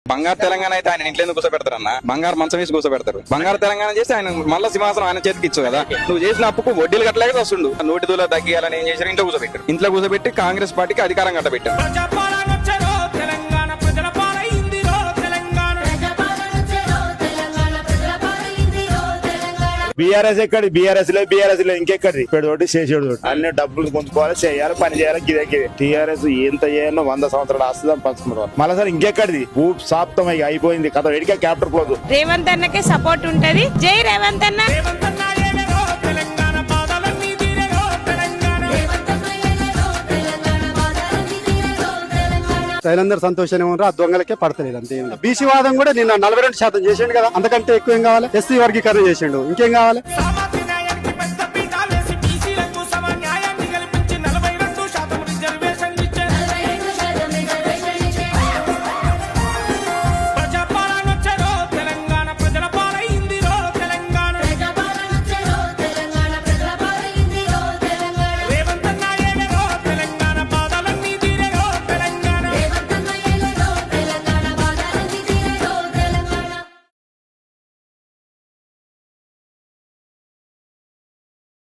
బంగారు తెలంగాణ అయితే ఆయన ఇంట్లో ఎందుకు కూర్చోబెడతారన్న? బంగారు మంచం వేసి కూర్చోబెడతారు. బంగారు తెలంగాణ చేసి ఆయన మళ్ళీ సింహాసనం ఆయన చేతికి ఇచ్చు కదా. నువ్వు చేసిన అప్పుకు వడ్డీలు కట్టలేక వస్తుండు. నోటి దూల తగ్గియాలని ఏం చేశారు? ఇంట్లో కూర్చోబెట్టారు. ఇంట్లో కూర్చోబెట్టి కాంగ్రెస్ పార్టీకి అధికారం కట్టబెట్టారు. బీఆర్ఎస్ ఎక్కడి బీఆర్ఎస్ లో ఇంకెక్కడి పెడోటి చేసేడు అన్ని డబ్బులు పొందుకోవాలి, చేయాలి, పని చేయాలి. గిదే టీఆర్ఎస్ ఎంత చేయను 100 సంవత్సరాలు ఆస్తుందని పంచుకున్నారు. మళ్ళీ సార్ ఇంకెక్కడిది ఊపు సాప్తం అయిపోయింది కథ. వేడికే క్యాప్టర్ క్లోజ్. రేవంత్ అన్నకే సపోర్ట్ ఉంటది. జై రేవంత్ అన్న. ప్రజలందరూ సంతోషంగా ఉన్నారు. ఆ దొంగలకే పడతలేదు అంతే. బీసీ వాదం కూడా నిన్న 42% చేసిండు కదా, అంతకంటే ఎక్కువ ఏం కావాలి? ఎస్సీ వర్గీకరణ చేసిండు, ఇంకేం కావాలి?